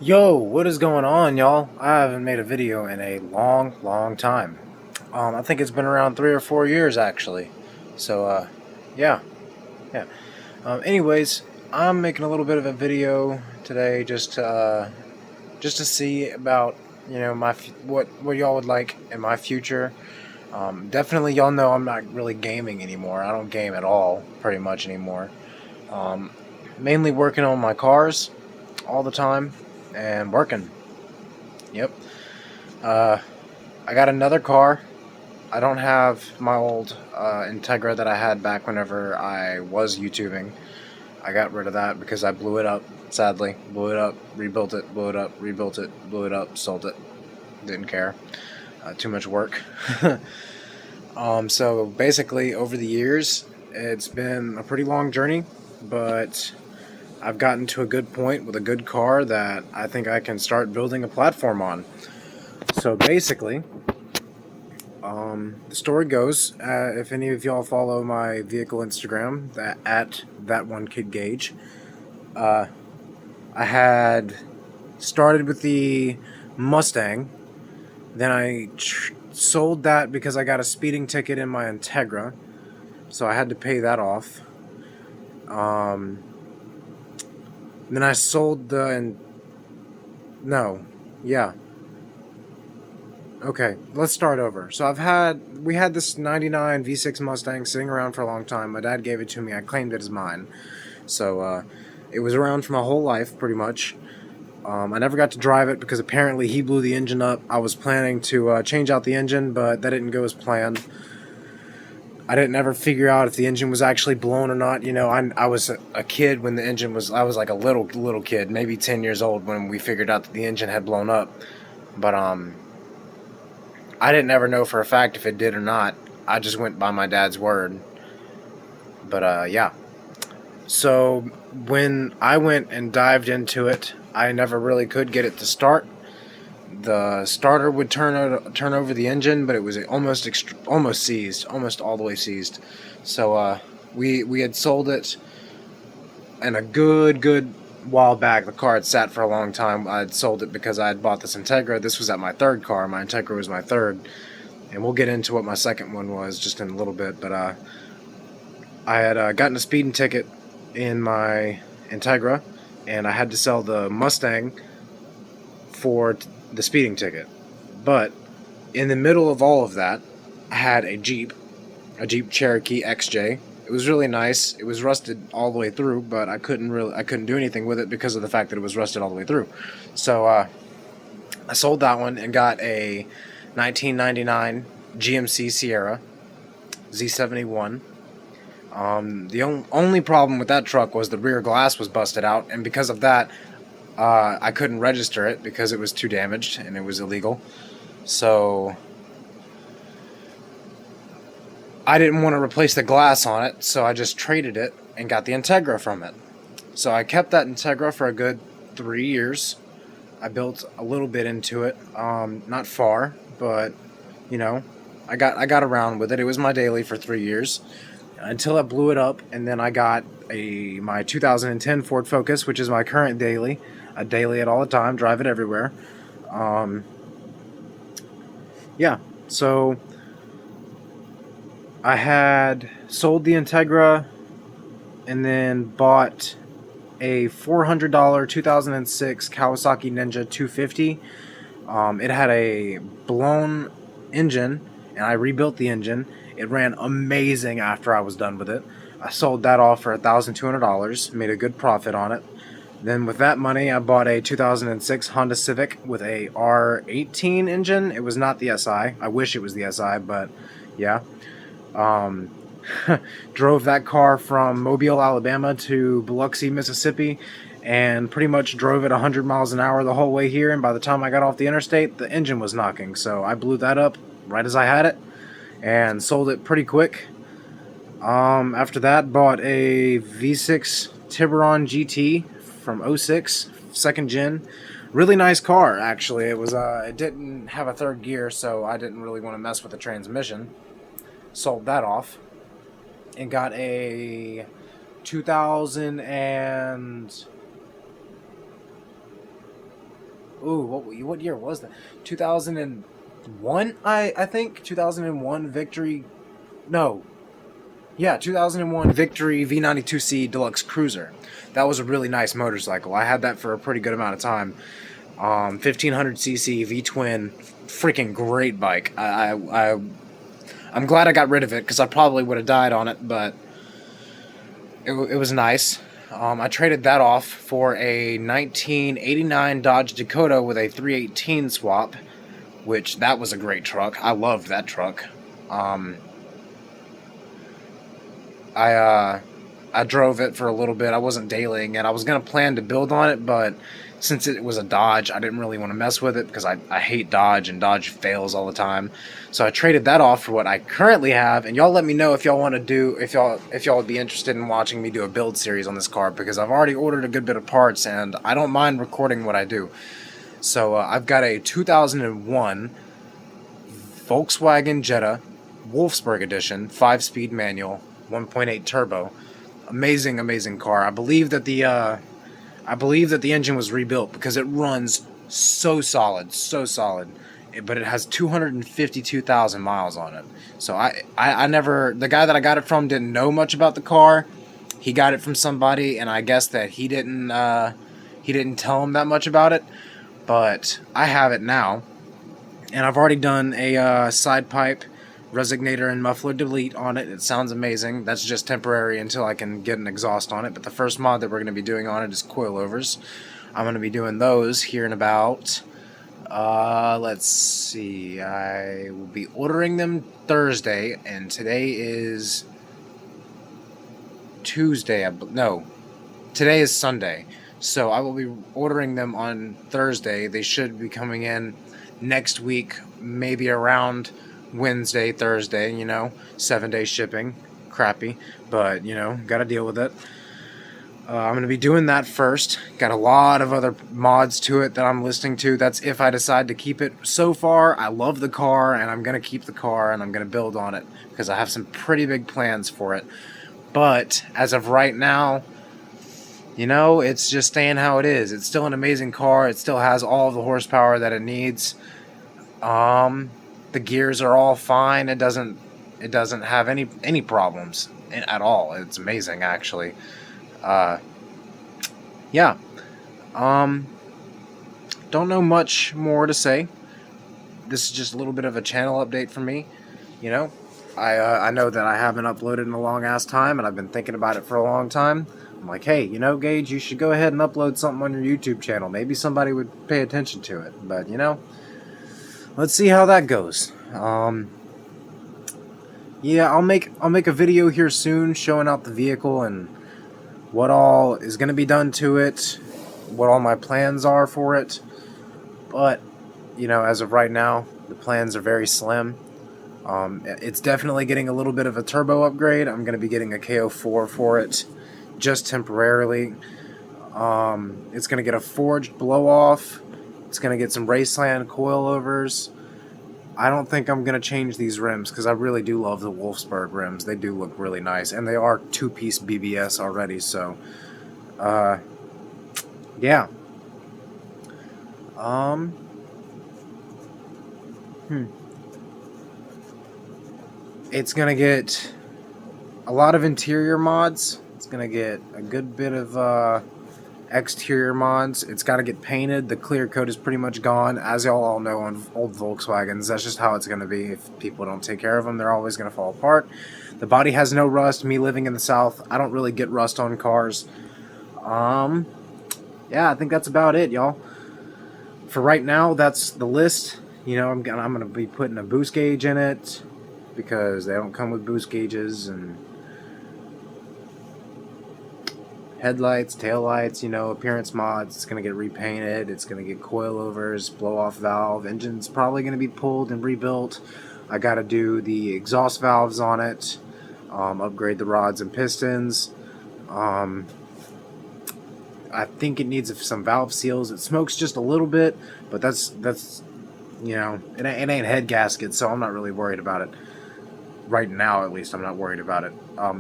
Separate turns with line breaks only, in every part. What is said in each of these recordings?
Yo, what is going on, y'all? I haven't made a video in a long time. I think it's been around 3 or 4 years, actually. So, yeah, yeah. Anyways, I'm making a little bit of a video today just to see about what y'all would like in my future. Definitely, y'all know I'm not really gaming anymore. I don't game at all, pretty much anymore. Um, Mainly working on my cars all the time and working. Yep. Uh, I got another car. I don't have my old Integra that I had back whenever I was YouTubing. I got rid of that because I blew it up, sadly. Blew it up, rebuilt it, blew it up, rebuilt it, blew it up, sold it. Didn't care. Too much work. So basically, over the years, it's been a pretty long journey, but I've gotten to a good point with a good car that I think I can start building a platform on. So basically, the story goes, if any of y'all follow my vehicle Instagram, that at that one kid Gage, I had started with the Mustang. Then I sold that because I got a speeding ticket in my Integra, so I had to pay that off. Um, then I sold the no, yeah. Okay, let's start over. So we had this 99 V6 Mustang sitting around for a long time. My dad gave it to me. I claimed it as mine. So, it was around for my whole life, pretty much. I never got to drive it because apparently he blew the engine up. I was planning to change out the engine, but that didn't go as planned. I didn't ever figure out if the engine was actually blown or not. You know, I was a kid when the engine was. I was like a little kid, maybe 10 years old when we figured out that the engine had blown up. But I didn't ever know for a fact if it did or not. I just went by my dad's word. But yeah. So when I went and dived into it, I never really could get it to start. The starter would turn over the engine, but it was almost seized, almost all the way seized. So we had sold it, and a good while back. The car had sat for a long time. I had sold it because I had bought this Integra. This was at my third car. My Integra was my third, and we'll get into what my second one was just in a little bit. But I had gotten a speeding ticket in my Integra, and I had to sell the Mustang for the speeding ticket. But in the middle of all of that, I had a Jeep Cherokee XJ. It was really nice. It was rusted all the way through, but I couldn't do anything with it because of the fact that it was rusted all the way through. So I sold that one and got a 1999 GMC Sierra Z71. The only problem with that truck was the rear glass was busted out, and because of that, I couldn't register it because it was too damaged and it was illegal. So I didn't want to replace the glass on it, so I just traded it and got the Integra from it. So I kept that Integra for a good 3 years. I built a little bit into it, not far, but you know, I got around with it. It was my daily for 3 years until I blew it up, and then I got my 2010 Ford Focus, which is my current daily. I daily it all the time, drive it everywhere. Um, yeah, so I had sold the Integra and then bought a $400 2006 Kawasaki Ninja 250. It had a blown engine, and I rebuilt the engine. It ran amazing after I was done with it. I sold that off for $1,200, made a good profit on it. Then with that money, I bought a 2006 Honda Civic with a R18 engine. It was not the SI. I wish it was the SI, but yeah. Um, Drove that car from Mobile, Alabama to Biloxi, Mississippi, and pretty much drove it 100 miles an hour the whole way here. And by the time I got off the interstate, the engine was knocking. So I blew that up right as I had it and sold it pretty quick. After that, bought a V6 Tiburon GT from '06, second gen. Really nice car, actually. It didn't have a third gear, so I didn't really want to mess with the transmission. Sold that off and got a 2000 and Ooh, what year was that? 2001, I think 2001 Victory. No, yeah, 2001 Victory V92C Deluxe Cruiser. That was a really nice motorcycle. I had that for a pretty good amount of time. 1500cc V twin, freaking great bike. I'm glad I got rid of it because I probably would have died on it, but it was nice. I traded that off for a 1989 Dodge Dakota with a 318 swap, which that was a great truck. I loved that truck. I drove it for a little bit. I wasn't dailying it. I was gonna plan to build on it, but since it was a Dodge, I didn't really want to mess with it because I hate Dodge and Dodge fails all the time. So I traded that off for what I currently have, and y'all let me know if y'all want to do if y'all would be interested in watching me do a build series on this car, because I've already ordered a good bit of parts and I don't mind recording what I do. So I've got a 2001 Volkswagen Jetta Wolfsburg Edition 5-speed manual 1.8 turbo. Amazing car. I believe that the engine was rebuilt because it runs so solid, but it has 252,000 miles on it. So I never, the guy that I got it from didn't know much about the car. He got it from somebody, and I guess that he didn't tell him that much about it. But I have it now, and I've already done a side pipe resonator and muffler delete on it. It sounds amazing. That's just temporary until I can get an exhaust on it. But the first mod that we're going to be doing on it is coilovers. I'm going to be doing those here in about, let's see, I will be ordering them Thursday, and today is Tuesday. No, today is Sunday. So I will be ordering them on Thursday. They should be coming in next week, maybe around Wednesday, Thursday, 7-day shipping. Crappy, but, gotta deal with it. I'm going to be doing that first. Got a lot of other mods to it that I'm listening to. That's if I decide to keep it. So far, I love the car, and I'm going to keep the car, and I'm going to build on it, because I have some pretty big plans for it. But, as of right now, it's just staying how it is. It's still an amazing car. It still has all of the horsepower that it needs. The gears are all fine. It doesn't have any problems at all. It's amazing, actually. Yeah. Don't know much more to say. This is just a little bit of a channel update for me. I know that I haven't uploaded in a long ass time, and I've been thinking about it for a long time. I'm like, hey, Gage, you should go ahead and upload something on your YouTube channel. Maybe somebody would pay attention to it. But, let's see how that goes. Yeah, I'll make a video here soon showing out the vehicle and what all is going to be done to it, what all my plans are for it. But, as of right now, the plans are very slim. It's definitely getting a little bit of a turbo upgrade. I'm going to be getting a KO4 for it, just temporarily. It's going to get a forged blow-off. It's going to get some Raceland coilovers. I don't think I'm going to change these rims because I really do love the Wolfsburg rims. They do look really nice, and they are 2-piece BBS already, so yeah. It's going to get a lot of interior mods. It's going to get a good bit of exterior mods. It's got to get painted. The clear coat is pretty much gone. As y'all all know, on old Volkswagens, that's just how it's going to be. If people don't take care of them, they're always going to fall apart. The body has no rust. Me living in the South, I don't really get rust on cars. Yeah, I think that's about it, y'all. For right now, that's the list. I'm going to be putting a boost gauge in it because they don't come with boost gauges, and headlights, taillights, appearance mods. It's going to get repainted. It's going to get coilovers, blow-off valve. Engine's probably going to be pulled and rebuilt. I got to do the exhaust valves on it, upgrade the rods and pistons. I think it needs some valve seals. It smokes just a little bit, but that's it ain't head gaskets, so I'm not really worried about it. Right now, at least, I'm not worried about it.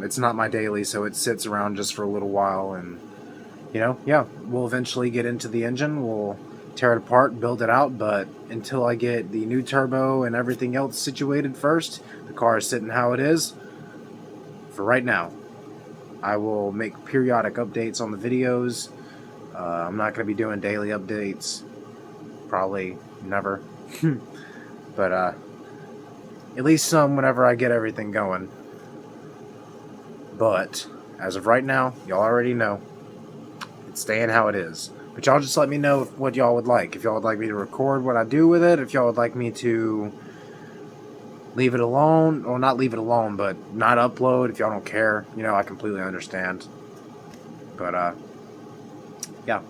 It's not my daily, so it sits around just for a little while, and, yeah, we'll eventually get into the engine. We'll tear it apart, build it out, but until I get the new turbo and everything else situated first, the car is sitting how it is for right now. I will make periodic updates on the videos. I'm not going to be doing daily updates. Probably never. But at least some whenever I get everything going. But as of right now, y'all already know it's staying how it is. But y'all just let me know what y'all would like. If y'all would like me to record what I do with it, if y'all would like me to leave it alone, or not leave it alone, but not upload if y'all don't care, I completely understand. But yeah,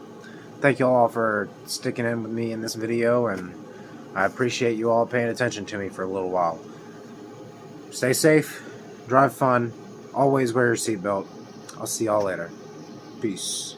thank you all for sticking in with me in this video, and I appreciate you all paying attention to me for a little while. Stay safe, drive fun, always wear your seatbelt. I'll see y'all later. Peace.